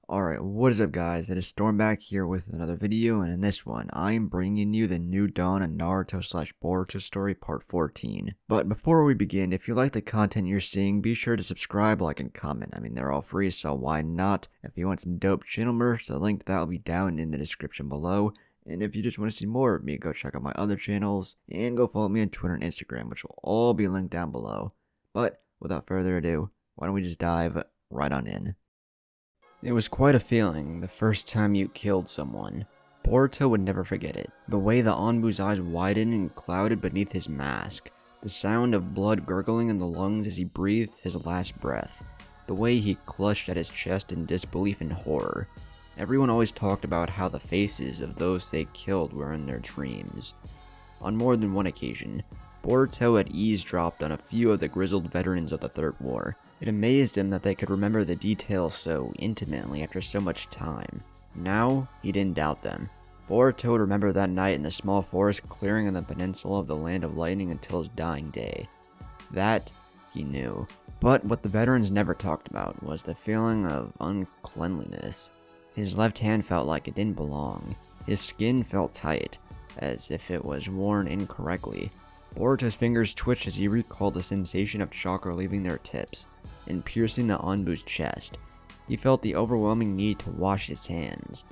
Alright, what is up guys, it is Stormback here with another video, and in this one, I am bringing you the New Dawn of Naruto / Boruto story part 14. But before we begin, if you like the content you're seeing, be sure to subscribe, like, and comment. I mean, they're all free, so why not? If you want some dope channel merch, the link to that will be down in the description below. And if you just want to see more of me, go check out my other channels, and go follow me on Twitter and Instagram, which will all be linked down below. But, without further ado, why don't we just dive right on in. It was quite a feeling the first time you killed someone. Boruto would never forget it. The way the Anbu's eyes widened and clouded beneath his mask. The sound of blood gurgling in the lungs as he breathed his last breath. The way he clutched at his chest in disbelief and horror. Everyone always talked about how the faces of those they killed were in their dreams. On more than one occasion, Boruto had eavesdropped on a few of the grizzled veterans of the Third War. It amazed him that they could remember the details so intimately after so much time. Now, he didn't doubt them. Boruto would remember that night in the small forest clearing on the peninsula of the Land of Lightning until his dying day. That, he knew. But what the veterans never talked about was the feeling of uncleanliness. His left hand felt like it didn't belong. His skin felt tight, as if it was worn incorrectly. Boruto's fingers twitched as he recalled the sensation of chakra leaving their tips and piercing the Anbu's chest. He felt the overwhelming need to wash his hands,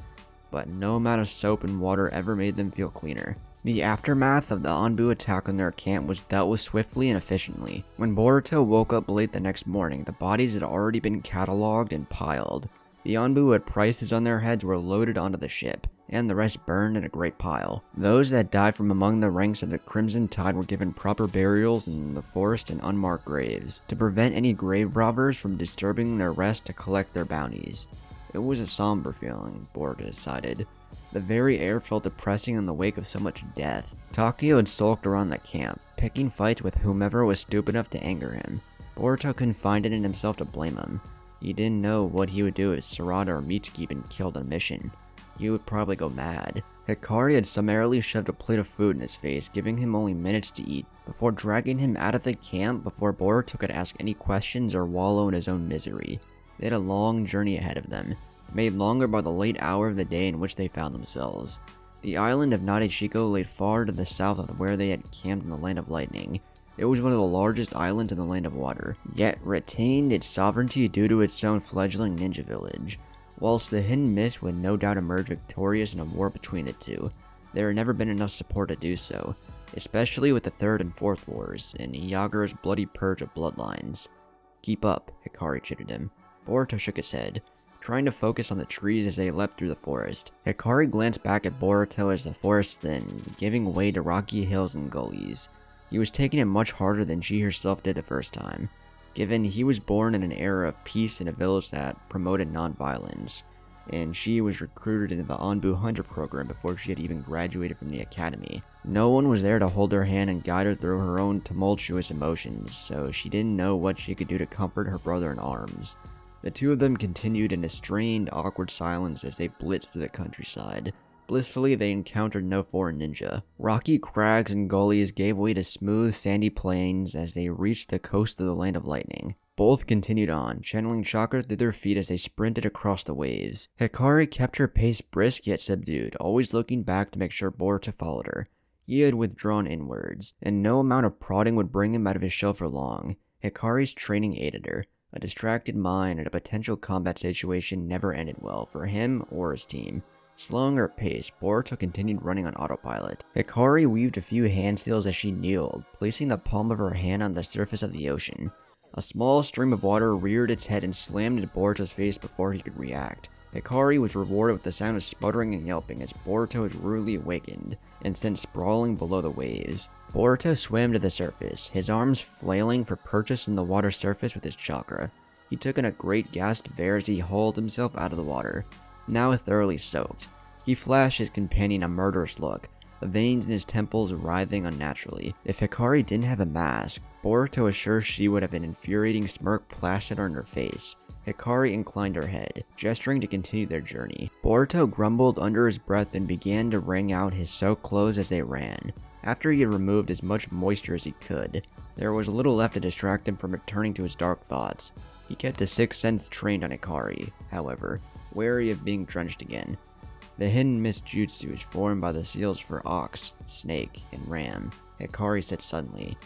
but no amount of soap and water ever made them feel cleaner. The aftermath of the Anbu attack on their camp was dealt with swiftly and efficiently. When Boruto woke up late the next morning, the bodies had already been catalogued and piled. The Anbu who had prices on their heads were loaded onto the ship, and the rest burned in a great pile. Those that died from among the ranks of the Crimson Tide were given proper burials in the forest and unmarked graves, to prevent any grave robbers from disturbing their rest to collect their bounties. It was a somber feeling, Boruto decided. The very air felt depressing in the wake of so much death. Takeo had sulked around the camp, picking fights with whomever was stupid enough to anger him. Boruto couldn't find it in himself to blame him. He didn't know what he would do if Sarada or Mitsuki had been killed on a mission. He would probably go mad. Hikari had summarily shoved a plate of food in his face, giving him only minutes to eat, before dragging him out of the camp before Boruto could ask any questions or wallow in his own misery. They had a long journey ahead of them, made longer by the late hour of the day in which they found themselves. The island of Nadeshiko lay far to the south of where they had camped in the Land of Lightning. It was one of the largest islands in the Land of Water, yet retained its sovereignty due to its own fledgling ninja village. Whilst the Hidden Mist would no doubt emerge victorious in a war between the two, there had never been enough support to do so, especially with the Third and Fourth Wars, and Yagura's bloody purge of bloodlines. "Keep up," Hikari chided him. Boruto shook his head, trying to focus on the trees as they leapt through the forest. Hikari glanced back at Boruto as the forest thinned, giving way to rocky hills and gullies. He was taking it much harder than she herself did the first time, given he was born in an era of peace in a village that promoted non-violence, and she was recruited into the Anbu Hunter program before she had even graduated from the academy. No one was there to hold her hand and guide her through her own tumultuous emotions, so she didn't know what she could do to comfort her brother in arms. The two of them continued in a strained, awkward silence as they blitzed through the countryside. Blissfully, they encountered no foreign ninja. Rocky crags and gullies gave way to smooth, sandy plains as they reached the coast of the Land of Lightning. Both continued on, channeling chakra through their feet as they sprinted across the waves. Hikari kept her pace brisk yet subdued, always looking back to make sure Boruto followed her. He had withdrawn inwards, and no amount of prodding would bring him out of his shell for long. Hikari's training aided her. A distracted mind and a potential combat situation never ended well for him or his team. Slowing her pace, Boruto continued running on autopilot. Hikari weaved a few handstands as she kneeled, placing the palm of her hand on the surface of the ocean. A small stream of water reared its head and slammed into Boruto's face before he could react. Hikari was rewarded with the sound of sputtering and yelping as Boruto was rudely awakened and sent sprawling below the waves. Boruto swam to the surface, his arms flailing for purchase in the water surface with his chakra. He took in a great gasp of air as he hauled himself out of the water. Now thoroughly soaked, he flashed his companion a murderous look, the veins in his temples writhing unnaturally. If Hikari didn't have a mask, Boruto was sure she would have an infuriating smirk plastered on her face. Hikari inclined her head, gesturing to continue their journey. Boruto grumbled under his breath and began to wring out his soaked clothes as they ran. After he had removed as much moisture as he could, there was little left to distract him from returning to his dark thoughts. He kept his sixth sense trained on Hikari, however, wary of being drenched again. The hidden mist jutsu is formed by the seals for Ox, Snake, and Ram, Hikari said suddenly.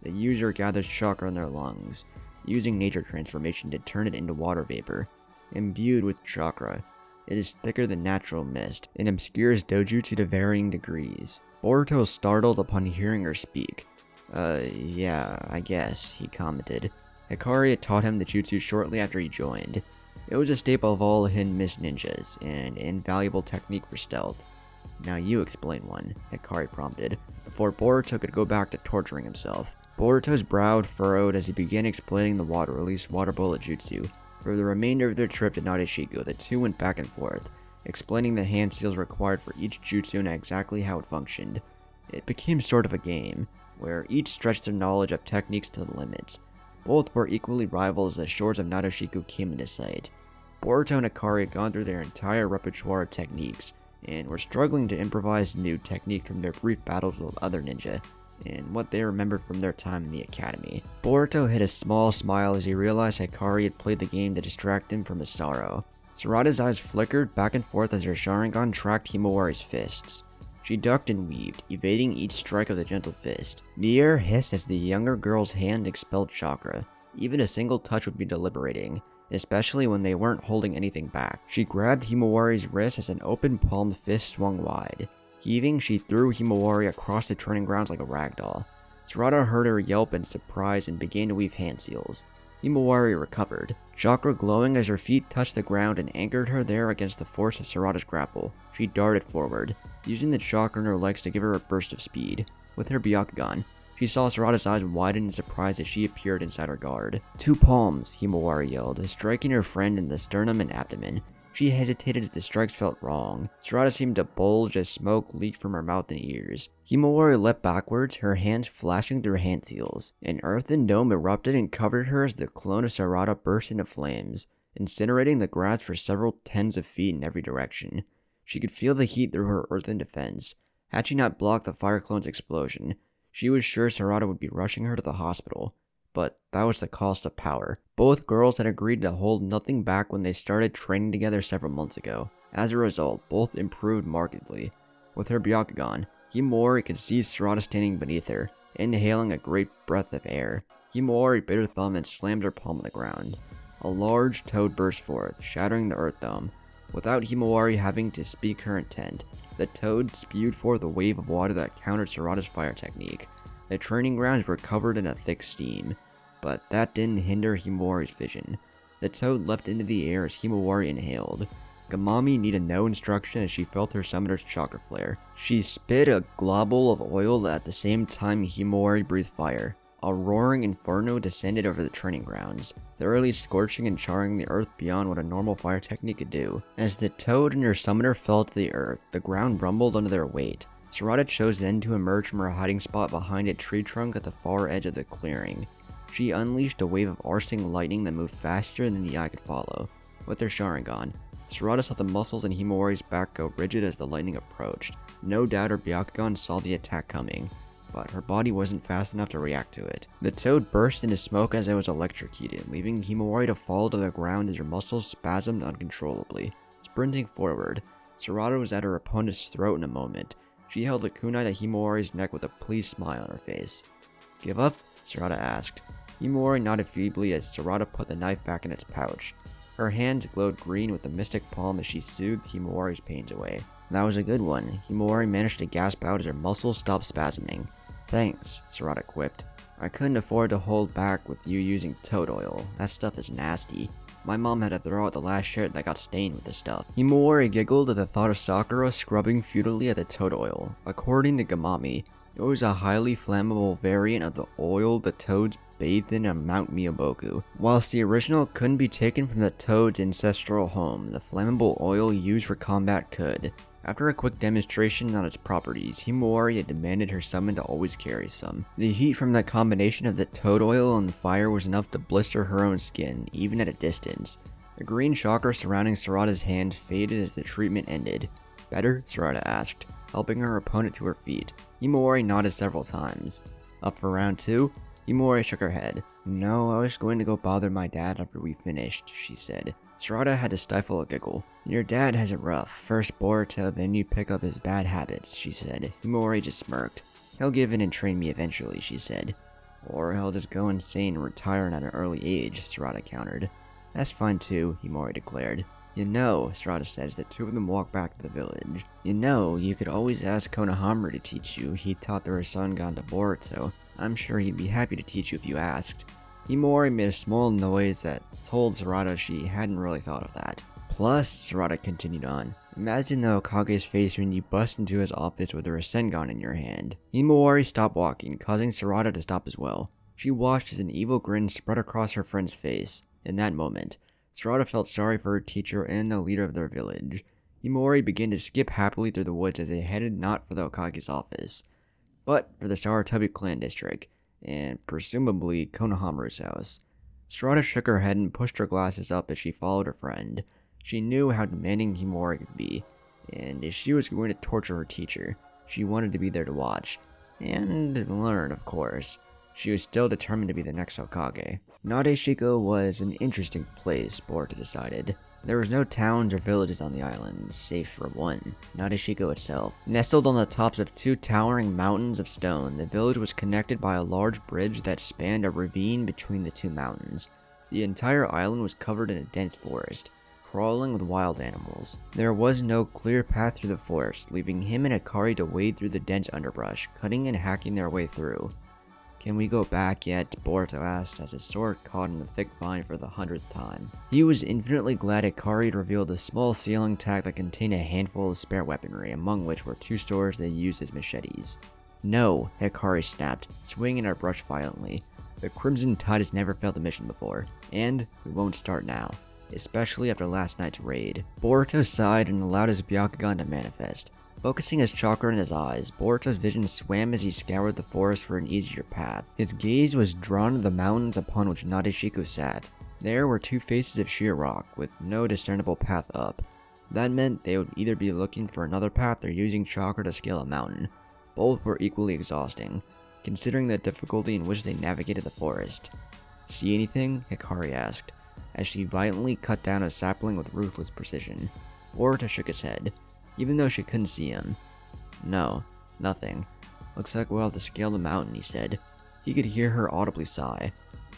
The user gathers chakra in their lungs, using nature transformation to turn it into water vapor. Imbued with chakra, it is thicker than natural mist and obscures dojutsu to varying degrees. Boruto is startled upon hearing her speak. Yeah, I guess, he commented. Hikari had taught him the jutsu shortly after he joined. It was a staple of all hidden mist ninjas, and an invaluable technique for stealth. Now you explain one, Hikari prompted, before Boruto could go back to torturing himself. Boruto's brow furrowed as he began explaining the water-release water bullet jutsu. For the remainder of their trip to Nadeshiko, the two went back and forth, explaining the hand seals required for each jutsu and exactly how it functioned. It became sort of a game, where each stretched their knowledge of techniques to the limits. Both were equally rival as the shores of Nadeshiko came into sight. Boruto and Hikari had gone through their entire repertoire of techniques, and were struggling to improvise new techniques from their brief battles with other ninja, and what they remembered from their time in the academy. Boruto hid a small smile as he realized Hikari had played the game to distract him from his sorrow. Sarada's eyes flickered back and forth as her Sharingan tracked Himawari's fists. She ducked and weaved, evading each strike of the gentle fist. The air hissed as the younger girl's hand expelled chakra. Even a single touch would be deliberating, especially when they weren't holding anything back. She grabbed Himawari's wrist as an open-palmed fist swung wide. Heaving, she threw Himawari across the training grounds like a ragdoll. Sarada heard her yelp in surprise and began to weave hand seals. Himawari recovered, chakra glowing as her feet touched the ground and anchored her there against the force of Sarada's grapple. She darted forward, using the chakra in her legs to give her a burst of speed. With her Byakugan, she saw Sarada's eyes widen in surprise as she appeared inside her guard. 2 palms, Himawari yelled, striking her friend in the sternum and abdomen. She hesitated as the strikes felt wrong. Sarada seemed to bulge as smoke leaked from her mouth and ears. Himawari leapt backwards, her hands flashing through hand seals. An earthen dome erupted and covered her as the clone of Sarada burst into flames, incinerating the grass for several tens of feet in every direction. She could feel the heat through her earthen defense. Had she not blocked the fire clone's explosion, she was sure Sarada would be rushing her to the hospital. But that was the cost of power. Both girls had agreed to hold nothing back when they started training together several months ago. As a result, both improved markedly. With her Byakugan, Himawari could see Sarada standing beneath her, inhaling a great breath of air. Himawari bit her thumb and slammed her palm on the ground. A large toad burst forth, shattering the earth dome. Without Himawari having to speak her intent, the toad spewed forth a wave of water that countered Sarada's fire technique. The training grounds were covered in a thick steam, but that didn't hinder Himawari's vision. The toad leapt into the air as Himawari inhaled. Gamami needed no instruction as she felt her summoner's chakra flare. She spit a globule of oil at the same time Himawari breathed fire. A roaring inferno descended over the training grounds, thoroughly scorching and charring the earth beyond what a normal fire technique could do. As the toad and her summoner fell to the earth, the ground rumbled under their weight. Sarada chose then to emerge from her hiding spot behind a tree trunk at the far edge of the clearing. She unleashed a wave of arcing lightning that moved faster than the eye could follow. With her Sharingan, Sarada saw the muscles in Himawari's back go rigid as the lightning approached. No doubt her Byakugan saw the attack coming, but her body wasn't fast enough to react to it. The toad burst into smoke as it was electrocuted, leaving Himawari to fall to the ground as her muscles spasmed uncontrollably. Sprinting forward, Sarada was at her opponent's throat in a moment. She held a kunai to Himawari's neck with a pleased smile on her face. "Give up?" Sarada asked. Himawari nodded feebly as Sarada put the knife back in its pouch. Her hands glowed green with the mystic palm as she soothed Himawari's pains away. "That was a good one," Himawari managed to gasp out as her muscles stopped spasming. "Thanks," Sarada quipped. "I couldn't afford to hold back with you using toad oil. That stuff is nasty. My mom had to throw out the last shirt that got stained with the stuff." Himawari giggled at the thought of Sakura scrubbing futilely at the toad oil. According to Gamami, it was a highly flammable variant of the oil the toads bathed in on Mount Miyaboku. Whilst the original couldn't be taken from the toad's ancestral home, the flammable oil used for combat could. After a quick demonstration on its properties, Himawari had demanded her summon to always carry some. The heat from the combination of the toad oil and fire was enough to blister her own skin, even at a distance. The green chakra surrounding Sarada's hand faded as the treatment ended. "Better?" Sarada asked, helping her opponent to her feet. Himawari nodded several times. "Up for round 2? Himawari shook her head. "No, I was going to go bother my dad after we finished," she said. Sarada had to stifle a giggle. Your dad has it rough. First Boruto, then you pick up his bad habits, she said. Himawari just smirked. He'll give in and train me eventually, she said. Or he'll just go insane and retire at an early age, Sarada countered. That's fine too, Himawari declared. You know, Sarada said as the two of them walked back to the village. You know, you could always ask Konohamaru to teach you. He taught the Rasengan to Boruto. I'm sure he'd be happy to teach you if you asked. Himawari made a small noise that told Sarada she hadn't really thought of that. Plus, Sarada continued on, imagine the Hokage's face when you bust into his office with a Rasengan in your hand. Himawari stopped walking, causing Sarada to stop as well. She watched as an evil grin spread across her friend's face. In that moment, Sarada felt sorry for her teacher and the leader of their village. Himawari began to skip happily through the woods as they headed not for the Hokage's office, but for the Sarutobi clan district, and presumably Konohamaru's house. Sarada shook her head and pushed her glasses up as she followed her friend. She knew how demanding Himawari could be, and if she was going to torture her teacher, she wanted to be there to watch. And learn, of course. She was still determined to be the next Hokage. Nadeshiko was an interesting place, Boruto decided. There was no towns or villages on the island, save for one, Nadeshiko itself. Nestled on the tops of two towering mountains of stone, the village was connected by a large bridge that spanned a ravine between the two mountains. The entire island was covered in a dense forest, crawling with wild animals. There was no clear path through the forest, leaving him and Akari to wade through the dense underbrush, cutting and hacking their way through. Can we go back yet? Boruto asked as his sword caught in the thick vine for the 100th time. He was infinitely glad Akari had revealed a small sealing tag that contained a handful of spare weaponry, among which were two swords they used as machetes. No, Hikari snapped, swinging her brush violently. The Crimson Tide has never failed a mission before, and we won't start now, especially after last night's raid. Boruto sighed and allowed his Byakugan to manifest. Focusing his chakra in his eyes, Boruto's vision swam as he scoured the forest for an easier path. His gaze was drawn to the mountains upon which Nadeshiko sat. There were two faces of sheer rock, with no discernible path up. That meant they would either be looking for another path or using chakra to scale a mountain. Both were equally exhausting, considering the difficulty in which they navigated the forest. See anything? Hikari asked, as she violently cut down a sapling with ruthless precision. Boruto shook his head, even though she couldn't see him. No, nothing. Looks like we'll have to scale the mountain, he said. He could hear her audibly sigh.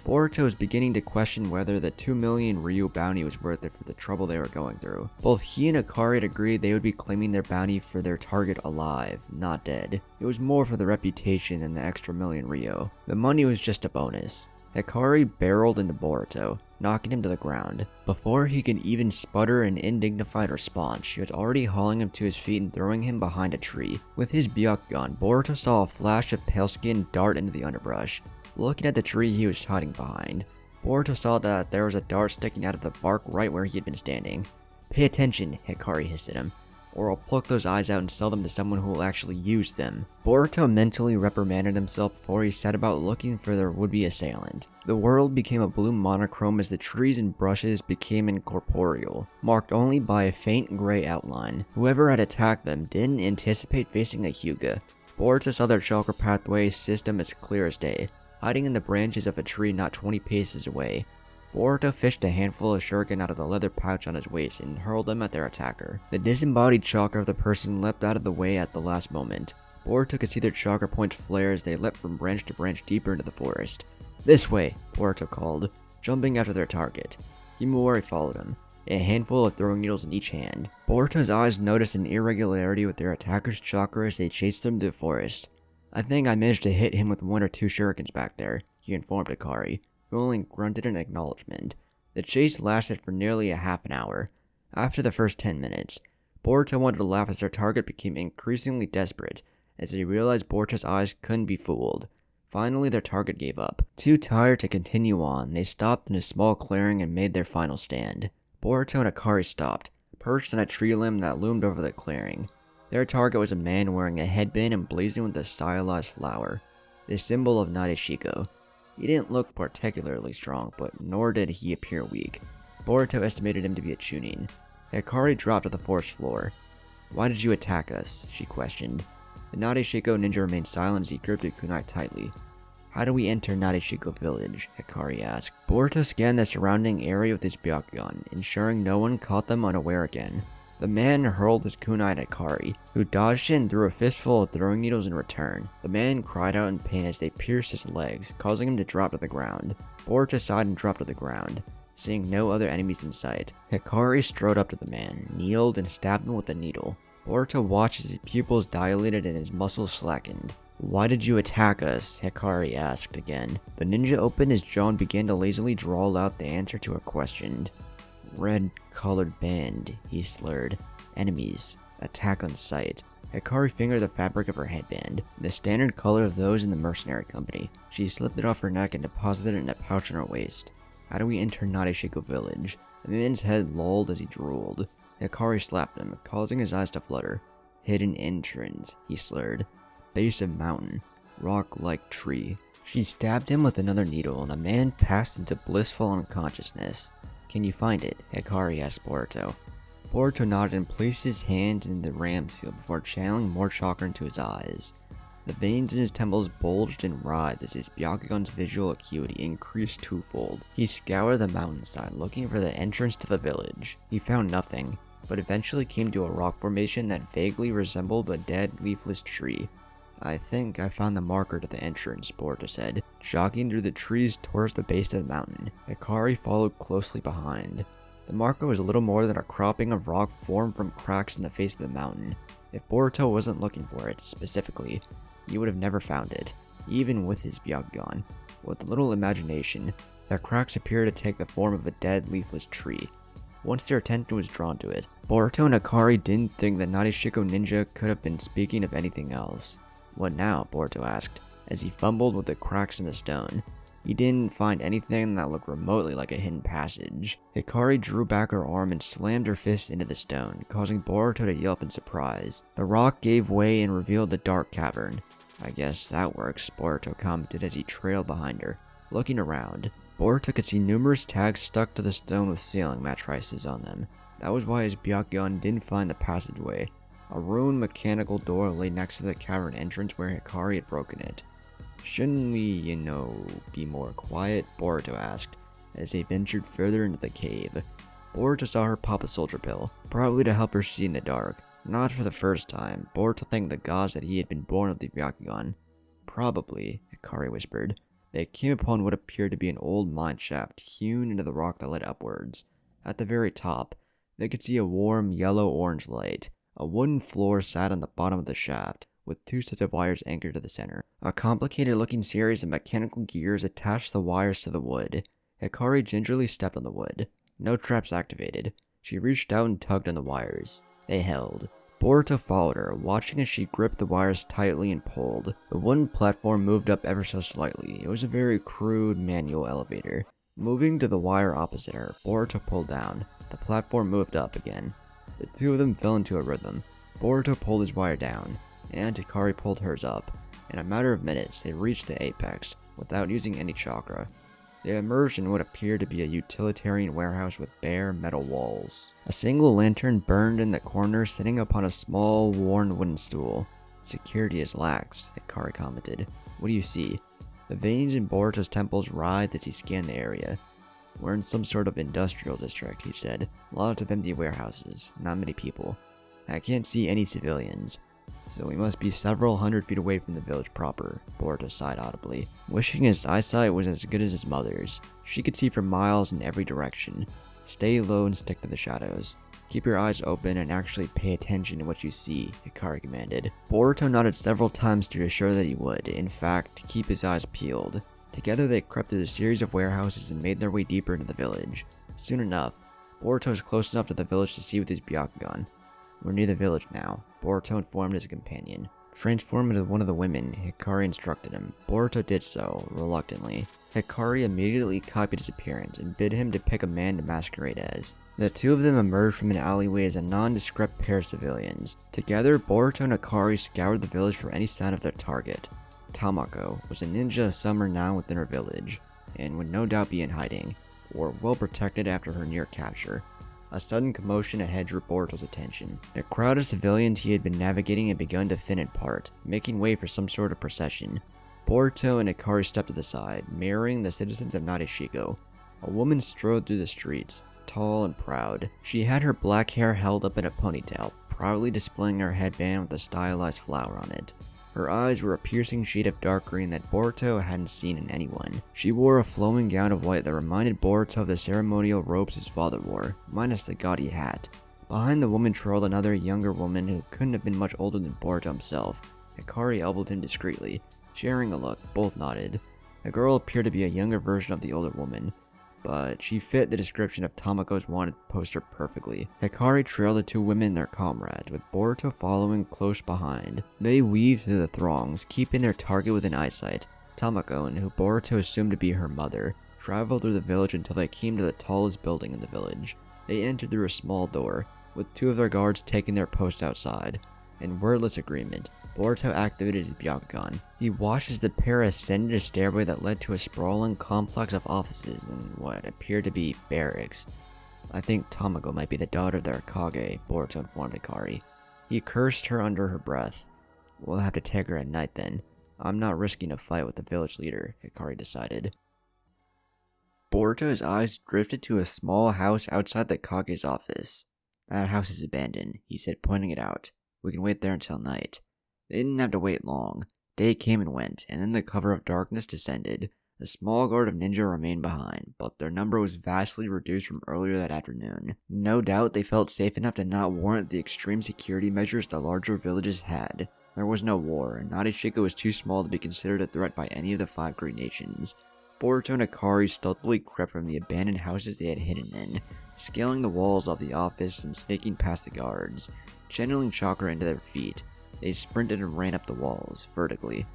Boruto was beginning to question whether the 2 million Ryu bounty was worth it for the trouble they were going through. Both he and Akari had agreed they would be claiming their bounty for their target alive, not dead. It was more for the reputation than the extra million Ryu. The money was just a bonus. Hikari barreled into Boruto, knocking him to the ground. Before he could even sputter an indignified response, she was already hauling him to his feet and throwing him behind a tree. With his Byakugan, Boruto saw a flash of pale skin dart into the underbrush. Looking at the tree he was hiding behind, Boruto saw that there was a dart sticking out of the bark right where he had been standing. Pay attention, Hikari hissed at him, or I'll pluck those eyes out and sell them to someone who will actually use them. Boruto mentally reprimanded himself before he set about looking for their would-be assailant. The world became a blue monochrome as the trees and brushes became incorporeal, marked only by a faint gray outline. Whoever had attacked them didn't anticipate facing a Hyuga. Boruto saw their chakra pathway system as clear as day, hiding in the branches of a tree not 20 paces away. Boruto fished a handful of shuriken out of the leather pouch on his waist and hurled them at their attacker. The disembodied chakra of the person leapt out of the way at the last moment. Boruto could see their chakra points flare as they leapt from branch to branch deeper into the forest. This way, Boruto called, jumping after their target. Himawari followed him, a handful of throwing needles in each hand. Boruto's eyes noticed an irregularity with their attacker's chakra as they chased them to the forest. I think I managed to hit him with 1 or 2 shurikens back there, he informed Akari, who only grunted in acknowledgement. The chase lasted for nearly a half an hour. After the first 10 minutes, Boruto wanted to laugh as their target became increasingly desperate, as they realized Boruto's eyes couldn't be fooled. Finally, their target gave up. Too tired to continue on, they stopped in a small clearing and made their final stand. Boruto and Akari stopped, perched on a tree limb that loomed over the clearing. Their target was a man wearing a headband emblazoned with a stylized flower, the symbol of Nadeshiko. He didn't look particularly strong, but nor did he appear weak. Boruto estimated him to be a Chunin. Hikari dropped to the forest floor. Why did you attack us? She questioned. The Nadeshiko ninja remained silent as he gripped a kunai tightly. How do we enter Narishiko village? Hikari asked. Boruto scanned the surrounding area with his Byakugan, ensuring no one caught them unaware again. The man hurled his kunai at Hikari, who dodged it and threw a fistful of throwing needles in return. The man cried out in pain as they pierced his legs, causing him to drop to the ground. Boruto sighed and dropped to the ground. Seeing no other enemies in sight, Hikari strode up to the man, kneeled, and stabbed him with a needle. Boruto watched as his pupils dilated and his muscles slackened. "Why did you attack us?" Hikari asked again. The ninja opened his jaw and began to lazily drawl out the answer to her question. "Red-colored band," he slurred. "Enemies. Attack on sight." Hikari fingered the fabric of her headband, the standard color of those in the mercenary company. She slipped it off her neck and deposited it in a pouch on her waist. "How do we enter Narishiko village?" The man's head lolled as he drooled. Hikari slapped him, causing his eyes to flutter. "Hidden entrance," he slurred. "Base of mountain. Rock-like tree." She stabbed him with another needle, and the man passed into blissful unconsciousness. "Can you find it?" Hikari asked Boruto. Boruto nodded and placed his hand in the ram seal before channeling more chakra into his eyes. The veins in his temples bulged and writhed as his Byakugan's visual acuity increased twofold. He scoured the mountainside looking for the entrance to the village. He found nothing, but eventually came to a rock formation that vaguely resembled a dead, leafless tree. "I think I found the marker to the entrance," Boruto said, jogging through the trees towards the base of the mountain. Hikari followed closely behind. The marker was little more than a cropping of rock formed from cracks in the face of the mountain. If Boruto wasn't looking for it, specifically, he would have never found it, even with his Byakugan. With little imagination, the cracks appeared to take the form of a dead, leafless tree. Once their attention was drawn to it, Boruto and Hikari didn't think that Narishiko Ninja could have been speaking of anything else. "What now?" Boruto asked, as he fumbled with the cracks in the stone. He didn't find anything that looked remotely like a hidden passage. Hikari drew back her arm and slammed her fist into the stone, causing Boruto to yelp in surprise. The rock gave way and revealed the dark cavern. "I guess that works," Boruto commented as he trailed behind her. Looking around, Boruto could see numerous tags stuck to the stone with sailing matrices on them. That was why his Byakugan didn't find the passageway. A ruined mechanical door lay next to the cavern entrance where Hikari had broken it. "Shouldn't we, be more quiet?" Boruto asked, as they ventured further into the cave. Boruto saw her pop a soldier pill, probably to help her see in the dark. Not for the first time, Boruto thanked the gods that he had been born with the Byakugan. "Probably," Hikari whispered. They came upon what appeared to be an old mine shaft hewn into the rock that led upwards. At the very top, they could see a warm yellow-orange light. A wooden floor sat on the bottom of the shaft, with two sets of wires anchored to the center. A complicated-looking series of mechanical gears attached the wires to the wood. Hikari gingerly stepped on the wood. No traps activated. She reached out and tugged on the wires. They held. Boruto followed her, watching as she gripped the wires tightly and pulled. The wooden platform moved up ever so slightly. It was a very crude manual elevator. Moving to the wire opposite her, Boruto pulled down. The platform moved up again. The two of them fell into a rhythm. Boruto pulled his wire down, and Hikari pulled hers up. In a matter of minutes, they reached the apex, without using any chakra. They emerged in what appeared to be a utilitarian warehouse with bare metal walls. A single lantern burned in the corner, sitting upon a small, worn wooden stool. "Security is lax," Hikari commented. "What do you see?" The veins in Boruto's temples writhed as he scanned the area. "We're in some sort of industrial district," he said. "Lots of empty warehouses, not many people. I can't see any civilians. So we must be several hundred feet away from the village proper," Boruto sighed audibly, wishing his eyesight was as good as his mother's. She could see for miles in every direction. "Stay low and stick to the shadows. Keep your eyes open and actually pay attention to what you see," Hikari commanded. Boruto nodded several times to assure that he would, in fact, keep his eyes peeled. Together they crept through the series of warehouses and made their way deeper into the village. Soon enough, Boruto was close enough to the village to see with his Byakugan. "We're near the village now," Boruto informed his companion. "Transform into one of the women," Hikari instructed him. Boruto did so, reluctantly. Hikari immediately copied his appearance and bid him to pick a man to masquerade as. The two of them emerged from an alleyway as a nondescript pair of civilians. Together, Boruto and Hikari scoured the village for any sign of their target. Tamako was a ninja some renowned within her village, and would no doubt be in hiding, or well protected after her near capture. A sudden commotion ahead drew Boruto's attention. The crowd of civilians he had been navigating had begun to thin apart, making way for some sort of procession. Boruto and Ikari stepped to the side, mirroring the citizens of Nadeshiko. A woman strode through the streets, tall and proud. She had her black hair held up in a ponytail, proudly displaying her headband with a stylized flower on it. Her eyes were a piercing shade of dark green that Boruto hadn't seen in anyone. She wore a flowing gown of white that reminded Boruto of the ceremonial robes his father wore, minus the gaudy hat. Behind the woman trailed another younger woman who couldn't have been much older than Boruto himself. Ikari elbowed him discreetly. Sharing a look, both nodded. The girl appeared to be a younger version of the older woman, but she fit the description of Tamako's wanted poster perfectly. Hikari trailed the two women and their comrades, with Boruto following close behind. They weaved through the throngs, keeping their target within eyesight. Tamako, and who Boruto assumed to be her mother, traveled through the village until they came to the tallest building in the village. They entered through a small door, with two of their guards taking their post outside. In wordless agreement, Boruto activated his Byakugan. He watched as the pair ascended a stairway that led to a sprawling complex of offices and what appeared to be barracks. I think Tamako might be the daughter of their Kage, Boruto informed Ikari. He cursed her under her breath. We'll have to take her at night then. I'm not risking a fight with the village leader, Ikari decided. Boruto's eyes drifted to a small house outside the Kage's office. That house is abandoned, he said, pointing it out. We can wait there until night. They didn't have to wait long. Day came and went, and then the cover of darkness descended. A small guard of ninja remained behind, but their number was vastly reduced from earlier that afternoon. No doubt they felt safe enough to not warrant the extreme security measures the larger villages had. There was no war, and Nadeshiko was too small to be considered a threat by any of the 5 great nations. Boruto and Ikari stealthily crept from the abandoned houses they had hidden in, scaling the walls of the office and snaking past the guards, channeling chakra into their feet. They sprinted and ran up the walls, vertically.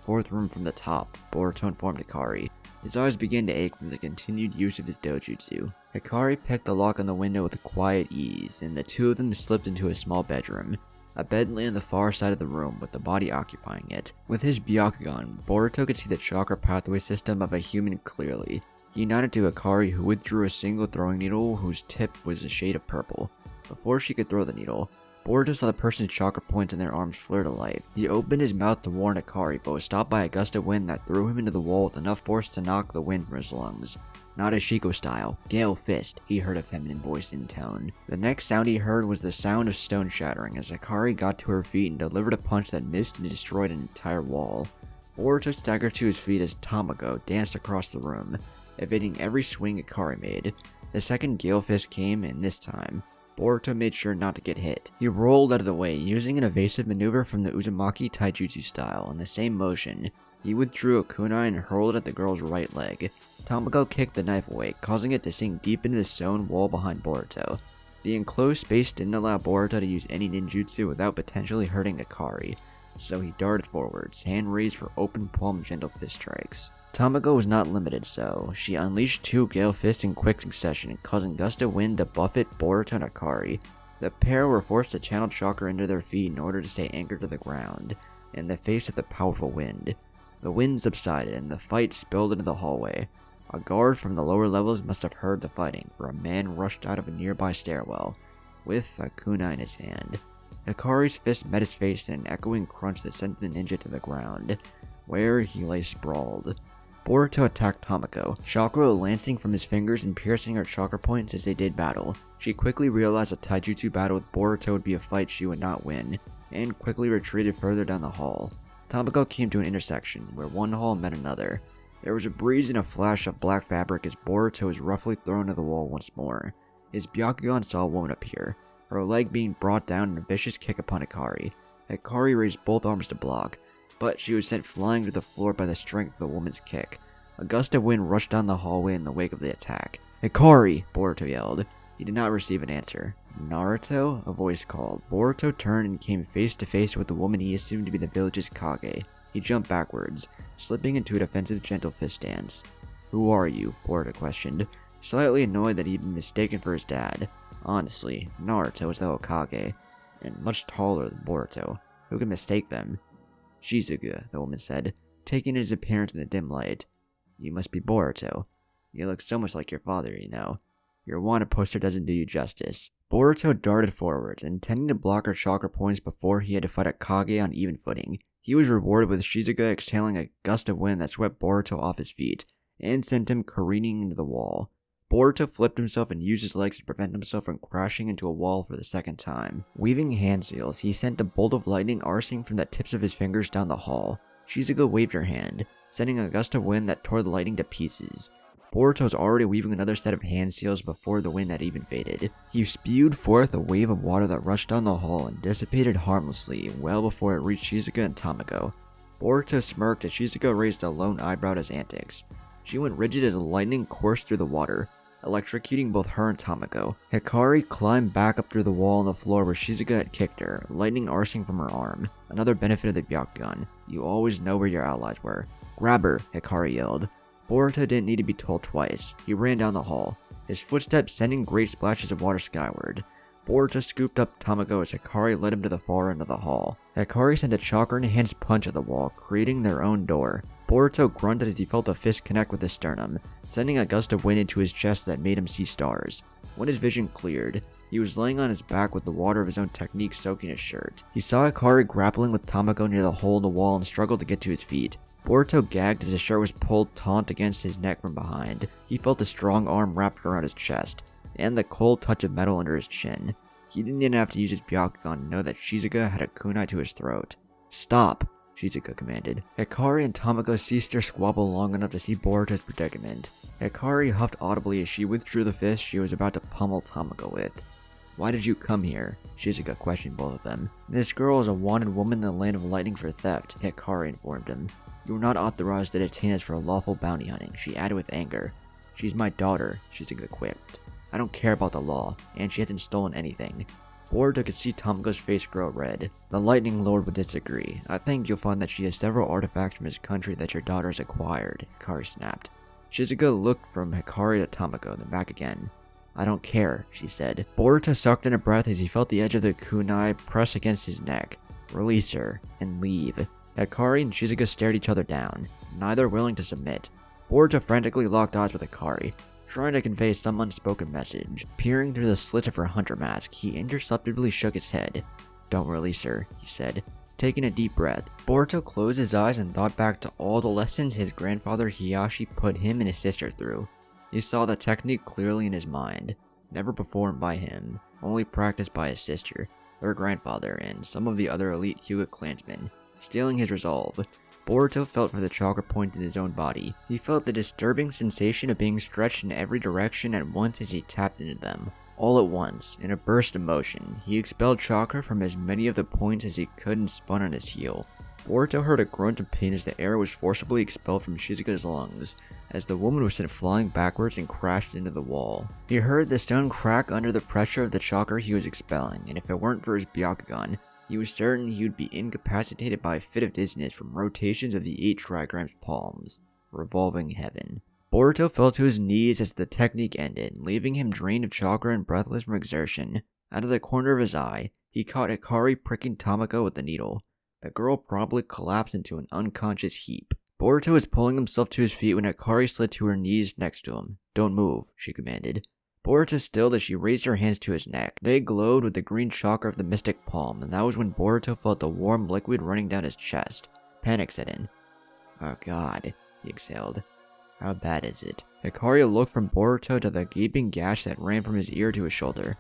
4th room from the top, Boruto informed Ikari. His eyes began to ache from the continued use of his dojutsu. Ikari picked the lock on the window with quiet ease, and the two of them slipped into a small bedroom. A bed lay on the far side of the room, with the body occupying it. With his Byakugan, Boruto could see the chakra pathway system of a human clearly. He nodded to Ikari, who withdrew a single throwing needle whose tip was a shade of purple. Before she could throw the needle, Boruto saw the person's chakra points in their arms flare to life. He opened his mouth to warn Ikari, but was stopped by a gust of wind that threw him into the wall with enough force to knock the wind from his lungs. Nadeshiko style, Gale Fist, he heard a feminine voice intone. The next sound he heard was the sound of stone shattering as Ikari got to her feet and delivered a punch that missed and destroyed an entire wall. Boruto staggered to his feet as Tamako danced across the room, evading every swing Ikari made. The second Gale Fist came, and this time, Boruto made sure not to get hit. He rolled out of the way, using an evasive maneuver from the Uzumaki Taijutsu style. In the same motion, he withdrew a kunai and hurled it at the girl's right leg. Tamako kicked the knife away, causing it to sink deep into the stone wall behind Boruto. The enclosed space didn't allow Boruto to use any ninjutsu without potentially hurting Ikari, so he darted forwards, hand raised for open palm gentle fist strikes. Tamako was not limited, so she unleashed 2 Gale Fists in quick succession, causing gusts of wind to buffet Boruto and Ikari. The pair were forced to channel chakra into their feet in order to stay anchored to the ground, in the face of the powerful wind. The wind subsided, and the fight spilled into the hallway. A guard from the lower levels must have heard the fighting, for a man rushed out of a nearby stairwell, with a kunai in his hand. Ikari's fist met his face in an echoing crunch that sent the ninja to the ground, where he lay sprawled. Boruto attacked Tamako, chakra lancing from his fingers and piercing her chakra points as they did battle. She quickly realized a taijutsu battle with Boruto would be a fight she would not win, and quickly retreated further down the hall. Tamako came to an intersection, where one hall met another. There was a breeze and a flash of black fabric as Boruto was roughly thrown to the wall once more. His Byakugan saw a woman appear, her leg being brought down in a vicious kick upon Ikari. Ikari raised both arms to block, but she was sent flying to the floor by the strength of the woman's kick. A gust of wind rushed down the hallway in the wake of the attack. "Ikari!" Boruto yelled. He did not receive an answer. "Naruto?" a voice called. Boruto turned and came face to face with the woman he assumed to be the village's Kage. He jumped backwards, slipping into a defensive gentle fist stance. "Who are you?" Boruto questioned, slightly annoyed that he'd been mistaken for his dad. Honestly, Naruto was the Hokage, and much taller than Boruto. Who could mistake them? "Shizuku," the woman said, taking his appearance in the dim light. "You must be Boruto. You look so much like your father, you know. Your wanted poster doesn't do you justice." Boruto darted forwards, intending to block her chakra points before he had to fight a Kage on even footing. He was rewarded with Shizuka exhaling a gust of wind that swept Boruto off his feet and sent him careening into the wall. Boruto flipped himself and used his legs to prevent himself from crashing into a wall for the second time. Weaving hand seals, he sent a bolt of lightning arcing from the tips of his fingers down the hall. Shizuka waved her hand, sending a gust of wind that tore the lightning to pieces. Boruto was already weaving another set of hand seals before the wind had even faded. He spewed forth a wave of water that rushed down the hall and dissipated harmlessly well before it reached Shizuka and Tamako. Boruto smirked as Shizuka raised a lone eyebrow at his antics. She went rigid as the lightning coursed through the water, electrocuting both her and Tamako. Hikari climbed back up through the wall on the floor where Shizuka had kicked her, lightning arcing from her arm. Another benefit of the Byakugan. You always know where your allies were. "Grab her," Hikari yelled. Boruto didn't need to be told twice. He ran down the hall, his footsteps sending great splashes of water skyward. Boruto scooped up Tamako as Hikari led him to the far end of the hall. Hikari sent a chakra-enhanced punch at the wall, creating their own door. Boruto grunted as he felt a fist connect with his sternum, sending a gust of wind into his chest that made him see stars. When his vision cleared, he was laying on his back with the water of his own technique soaking his shirt. He saw Hikari grappling with Tamako near the hole in the wall and struggled to get to his feet. Boruto gagged as his shirt was pulled taut against his neck from behind. He felt a strong arm wrapped around his chest, and the cold touch of metal under his chin. He didn't even have to use his Byakugan to know that Shizuka had a kunai to his throat. "Stop!" Shizuka commanded. Hikari and Tamako ceased their squabble long enough to see Boruto's predicament. Hikari huffed audibly as she withdrew the fist she was about to pummel Tamako with. "Why did you come here?" Shizuka questioned both of them. "This girl is a wanted woman in the land of lightning for theft," Hikari informed him. "You are not authorized to detain us for lawful bounty hunting," she added with anger. "She's my daughter," Shizuka quipped. "I don't care about the law, and she hasn't stolen anything." Boruto could see Tamako's face grow red. "The Lightning Lord would disagree. I think you'll find that she has several artifacts from his country that your daughter has acquired," Hikari snapped. Shizuka looked from Hikari to Tamako, then back again. "I don't care," she said. Boruto sucked in a breath as he felt the edge of the kunai press against his neck. "Release her, and leave." Hikari and Shizuka stared each other down, neither willing to submit. Boruto frantically locked eyes with Hikari, trying to convey some unspoken message. Peering through the slit of her hunter mask, he imperceptibly shook his head. "Don't release her," he said, taking a deep breath. Boruto closed his eyes and thought back to all the lessons his grandfather Hiyashi put him and his sister through. He saw the technique clearly in his mind, never performed by him, only practiced by his sister, their grandfather, and some of the other elite Hyuga clansmen. Stealing his resolve, Boruto felt for the chakra point in his own body. He felt the disturbing sensation of being stretched in every direction at once as he tapped into them. All at once, in a burst of motion, he expelled chakra from as many of the points as he could and spun on his heel. Boruto heard a grunt of pain as the air was forcibly expelled from Shizuka's lungs, as the woman was sent flying backwards and crashed into the wall. He heard the stone crack under the pressure of the chakra he was expelling, and if it weren't for his Byakugan, he was certain he would be incapacitated by a fit of dizziness from rotations of the 8 trigram's palms. Revolving heaven. Boruto fell to his knees as the technique ended, leaving him drained of chakra and breathless from exertion. Out of the corner of his eye, he caught Hikari pricking Tamako with the needle. The girl probably collapsed into an unconscious heap. Boruto was pulling himself to his feet when Hikari slid to her knees next to him. "Don't move," she commanded. Boruto stilled as she raised her hands to his neck. They glowed with the green chakra of the mystic palm, and that was when Boruto felt the warm liquid running down his chest. Panic set in. "Oh god," he exhaled. "How bad is it?" Hikari looked from Boruto to the gaping gash that ran from his ear to his shoulder.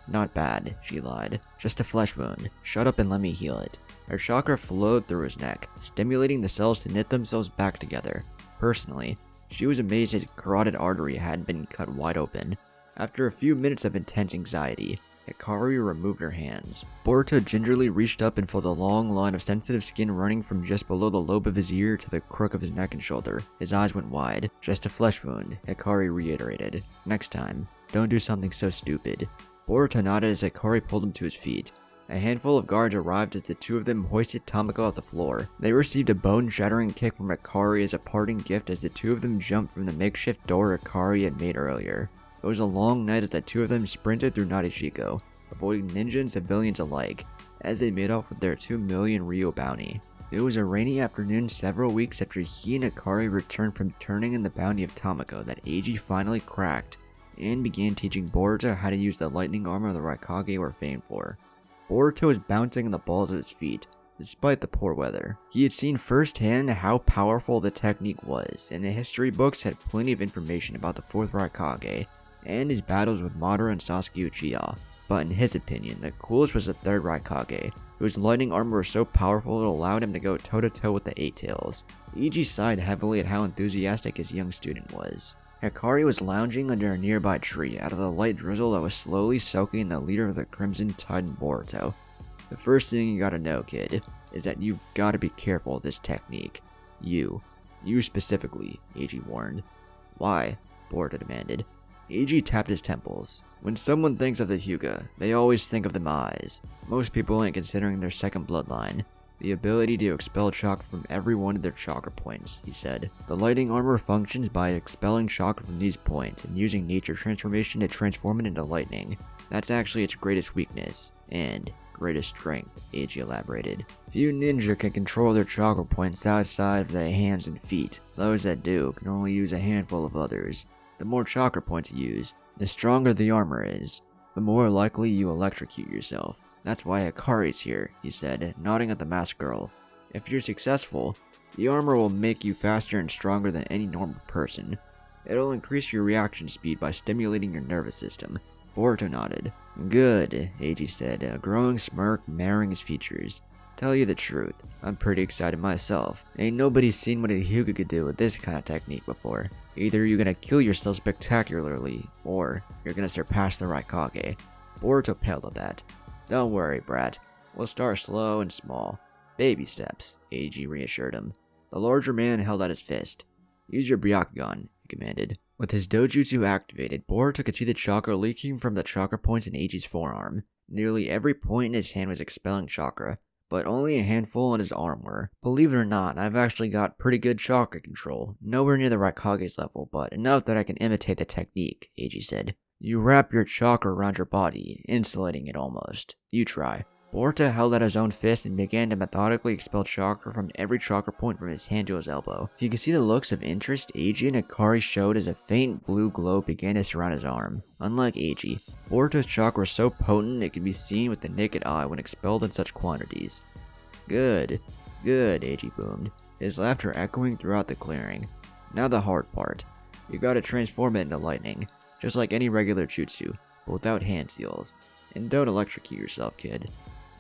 "Not bad," she lied. "Just a flesh wound. Shut up and let me heal it." Her chakra flowed through his neck, stimulating the cells to knit themselves back together. Personally, she was amazed his carotid artery hadn't been cut wide open. After a few minutes of intense anxiety, Hikari removed her hands. Boruto gingerly reached up and felt a long line of sensitive skin running from just below the lobe of his ear to the crook of his neck and shoulder. His eyes went wide. "Just a flesh wound," Hikari reiterated. "Next time, don't do something so stupid." Boruto nodded as Hikari pulled him to his feet. A handful of guards arrived as the two of them hoisted Tamako off the floor. They received a bone-shattering kick from Hikari as a parting gift as the two of them jumped from the makeshift door Hikari had made earlier. It was a long night as the two of them sprinted through Nadeshiko, avoiding ninja and civilians alike, as they made off with their 2 million Ryo bounty. It was a rainy afternoon several weeks after he and Hikari returned from turning in the bounty of Tamako that Eiji finally cracked, and began teaching Boruto how to use the lightning armor the Raikage were famed for. Boruto was bouncing on the balls of his feet, despite the poor weather. He had seen firsthand how powerful the technique was, and the history books had plenty of information about the 4th Raikage and his battles with Madara and Sasuke Uchiha. But in his opinion, the coolest was the 3rd Raikage, whose lightning armor was so powerful it allowed him to go toe-to-toe with the Eight Tails. Iji sighed heavily at how enthusiastic his young student was. Hikari was lounging under a nearby tree out of the light drizzle that was slowly soaking the leader of the Crimson Titan, Boruto. The first thing you gotta know, kid, is that you've gotta be careful with this technique. You specifically, Eiji warned. Why? Boruto demanded. Eiji tapped his temples. When someone thinks of the Hyuga, they always think of the Mais. Most people ain't considering their second bloodline. The ability to expel chakra from every one of their chakra points, he said. The lightning armor functions by expelling chakra from these points and using nature transformation to transform it into lightning. That's actually its greatest weakness, and greatest strength, Eiji elaborated. Few ninja can control their chakra points outside of their hands and feet. Those that do can only use a handful of others. The more chakra points you use, the stronger the armor is, the more likely you electrocute yourself. That's why Hikari's here, he said, nodding at the masked girl. If you're successful, the armor will make you faster and stronger than any normal person. It'll increase your reaction speed by stimulating your nervous system. Boruto nodded. Good, Eiji said, a growing smirk marring his features. Tell you the truth, I'm pretty excited myself. Ain't nobody seen what a Hyuga could do with this kind of technique before. Either you're gonna kill yourself spectacularly, or you're gonna surpass the Raikage. Boruto paled at that. Don't worry, brat. We'll start slow and small. Baby steps, Eiji reassured him. The larger man held out his fist. Use your Byakugan, he commanded. With his dojutsu activated, Boruto could see the chakra leaking from the chakra points in Eiji's forearm. Nearly every point in his hand was expelling chakra, but only a handful on his arm were. Believe it or not, I've actually got pretty good chakra control. Nowhere near the Raikage's level, but enough that I can imitate the technique, Eiji said. You wrap your chakra around your body, insulating it almost. You try. Boruto held out his own fist and began to methodically expel chakra from every chakra point from his hand to his elbow. You could see the looks of interest Eiji and Hikari showed as a faint blue glow began to surround his arm. Unlike Eiji, Boruto's chakra was so potent it could be seen with the naked eye when expelled in such quantities. Good, Eiji boomed, his laughter echoing throughout the clearing. Now the hard part. You gotta transform it into lightning, just like any regular jutsu, but without hand seals. And don't electrocute yourself, kid.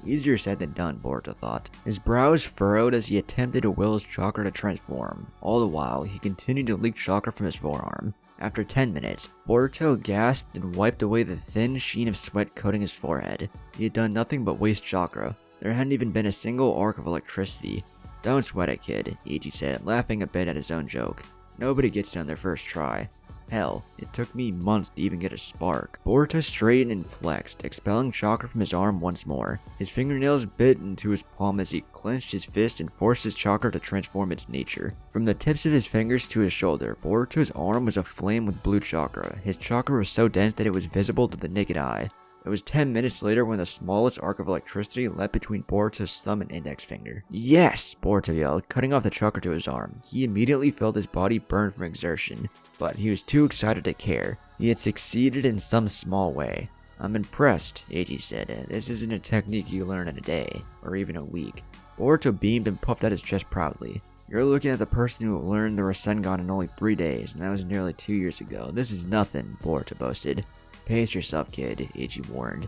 Easier said than done, Boruto thought. His brows furrowed as he attempted to will his chakra to transform. All the while, he continued to leak chakra from his forearm. After 10 minutes, Boruto gasped and wiped away the thin sheen of sweat coating his forehead. He had done nothing but waste chakra. There hadn't even been a single arc of electricity. Don't sweat it, kid, Eiji said, laughing a bit at his own joke. Nobody gets it on their first try. Hell, it took me months to even get a spark. Boruto straightened and flexed, expelling chakra from his arm once more. His fingernails bit into his palm as he clenched his fist and forced his chakra to transform its nature. From the tips of his fingers to his shoulder, Boruto's arm was aflame with blue chakra. His chakra was so dense that it was visible to the naked eye. It was 10 minutes later when the smallest arc of electricity leapt between Boruto's thumb and index finger. Yes! Boruto yelled, cutting off the chakra to his arm. He immediately felt his body burn from exertion, but he was too excited to care. He had succeeded in some small way. I'm impressed, Eiji said. This isn't a technique you learn in a day, or even a week. Boruto beamed and puffed out his chest proudly. You're looking at the person who learned the Rasengan in only 3 days, and that was nearly 2 years ago. This is nothing, Boruto boasted. Pace yourself, kid, Eiji warned.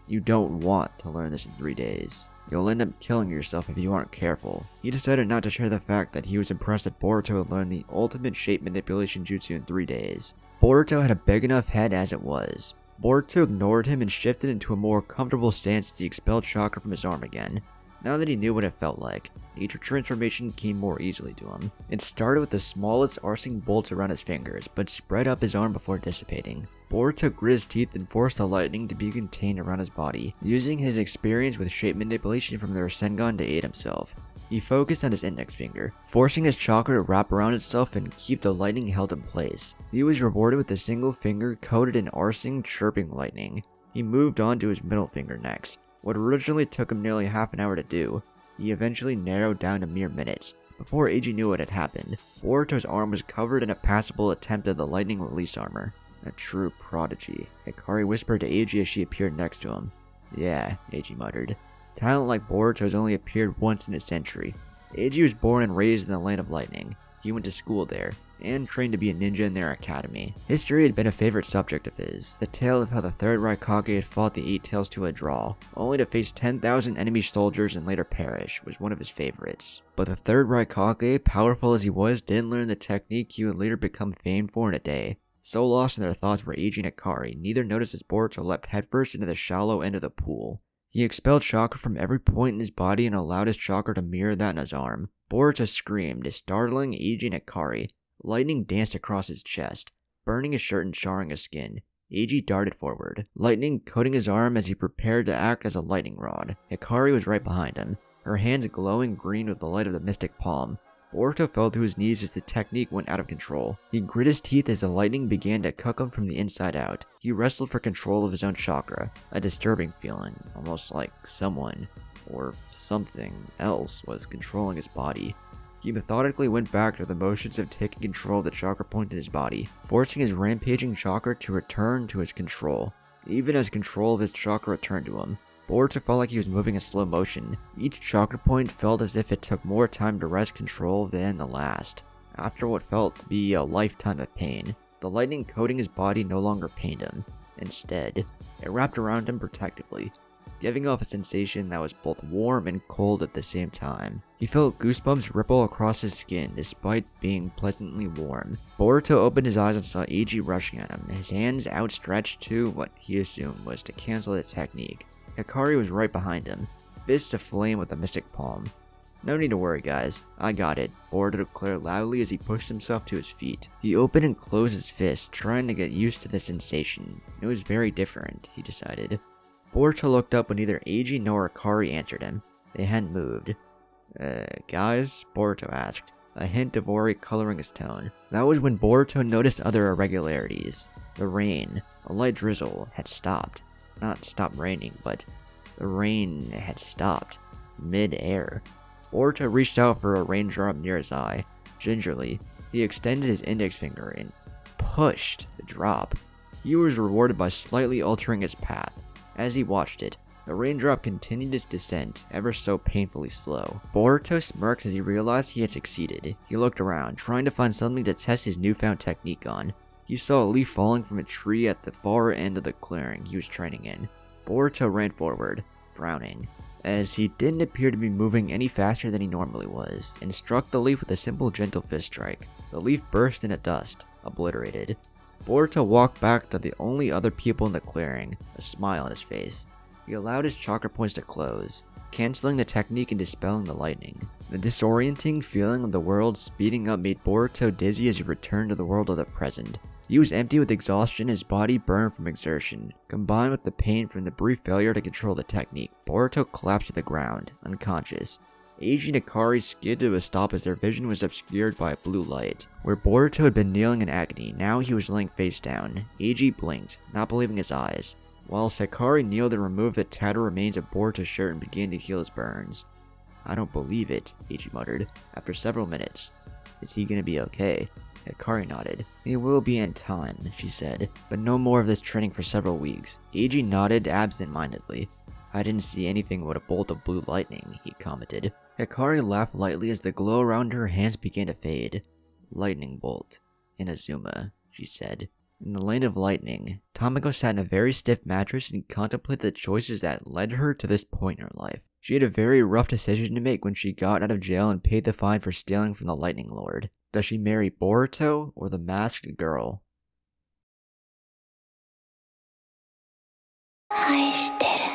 You don't want to learn this in 3 days. You'll end up killing yourself if you aren't careful. He decided not to share the fact that he was impressed that Boruto had learned the ultimate shape manipulation jutsu in 3 days. Boruto had a big enough head as it was. Boruto ignored him and shifted into a more comfortable stance as he expelled chakra from his arm again. Now that he knew what it felt like, nature transformation came more easily to him. It started with the smallest arcing bolts around his fingers, but spread up his arm before dissipating. Boruto grit his teeth and forced the lightning to be contained around his body, using his experience with shape manipulation from the Rasengan to aid himself. He focused on his index finger, forcing his chakra to wrap around itself and keep the lightning held in place. He was rewarded with a single finger coated in arcing, chirping lightning. He moved on to his middle finger next. What originally took him nearly half an hour to do, he eventually narrowed down to mere minutes. Before Eiji knew what had happened, Boruto's arm was covered in a passable attempt at the lightning release armor. A true prodigy, Hikari whispered to Eiji as she appeared next to him. Yeah, Eiji muttered. Talent like Boruto's only appeared once in a century. Eiji was born and raised in the Land of Lightning. He went to school there, and trained to be a ninja in their academy. History had been a favorite subject of his. The tale of how the third Raikage had fought the Eight Tails to a draw, only to face 10,000 enemy soldiers and later perish, was one of his favorites. But the third Raikage, powerful as he was, didn't learn the technique he would later become famed for in a day. So lost in their thoughts were Eiji and Akari, neither noticed as Boruto leapt headfirst into the shallow end of the pool. He expelled chakra from every point in his body and allowed his chakra to mirror that in his arm. Boruto screamed, startling Eiji and Akari. Lightning danced across his chest, burning his shirt and charring his skin. Eiji darted forward, lightning coating his arm as he prepared to act as a lightning rod. Hikari was right behind him, her hands glowing green with the light of the mystic palm. Boruto fell to his knees as the technique went out of control. He grit his teeth as the lightning began to cook him from the inside out. He wrestled for control of his own chakra, a disturbing feeling, almost like someone, or something else, was controlling his body. He methodically went back to the motions of taking control of the chakra point in his body, forcing his rampaging chakra to return to his control. Even as control of his chakra returned to him, Boruto felt like he was moving in slow motion. Each chakra point felt as if it took more time to wrest control than the last. After what felt to be a lifetime of pain, the lightning coating his body no longer pained him. Instead, it wrapped around him protectively, giving off a sensation that was both warm and cold at the same time. He felt goosebumps ripple across his skin despite being pleasantly warm. Boruto opened his eyes and saw Eiji rushing at him, his hands outstretched to what he assumed was to cancel the technique. Hikari was right behind him, fists aflame with a mystic palm. "No need to worry, guys. I got it," Boruto declared loudly as he pushed himself to his feet. He opened and closed his fists, trying to get used to the sensation. It was very different, he decided. Boruto looked up but neither Eiji nor Akari answered him. They hadn't moved. Guys?" Boruto asked, a hint of worry coloring his tone. That was when Boruto noticed other irregularities. The rain, a light drizzle, had stopped. Not stopped raining, but the rain had stopped. Mid-air. Boruto reached out for a raindrop near his eye. Gingerly, he extended his index finger and pushed the drop. He was rewarded by slightly altering its path. As he watched it, the raindrop continued its descent, ever so painfully slow. Boruto smirked as he realized he had succeeded. He looked around, trying to find something to test his newfound technique on. He saw a leaf falling from a tree at the far end of the clearing he was training in. Boruto ran forward, frowning, as he didn't appear to be moving any faster than he normally was, and struck the leaf with a simple gentle fist strike. The leaf burst into dust, obliterated. Boruto walked back to the only other people in the clearing, a smile on his face. He allowed his chakra points to close, canceling the technique and dispelling the lightning. The disorienting feeling of the world speeding up made Boruto dizzy as he returned to the world of the present. He was empty with exhaustion, his body burned from exertion. Combined with the pain from the brief failure to control the technique, Boruto collapsed to the ground, unconscious. Eiji and Akari skid to a stop as their vision was obscured by a blue light. Where Boruto had been kneeling in agony, now he was laying face down. Eiji blinked, not believing his eyes, while Hikari kneeled and removed the tattered remains of Boruto's shirt and began to heal his burns. "I don't believe it," Eiji muttered, after several minutes. "Is he gonna be okay?" Hikari nodded. "He will be in time," she said, "but no more of this training for several weeks." Eiji nodded absent-mindedly. "I didn't see anything but a bolt of blue lightning," he commented. Hikari laughed lightly as the glow around her hands began to fade. "Lightning bolt. Inazuma," she said. In the land of lightning, Tamako sat in a very stiff mattress and contemplated the choices that led her to this point in her life. She had a very rough decision to make when she got out of jail and paid the fine for stealing from the Lightning Lord. Does she marry Boruto or the masked girl? 愛してる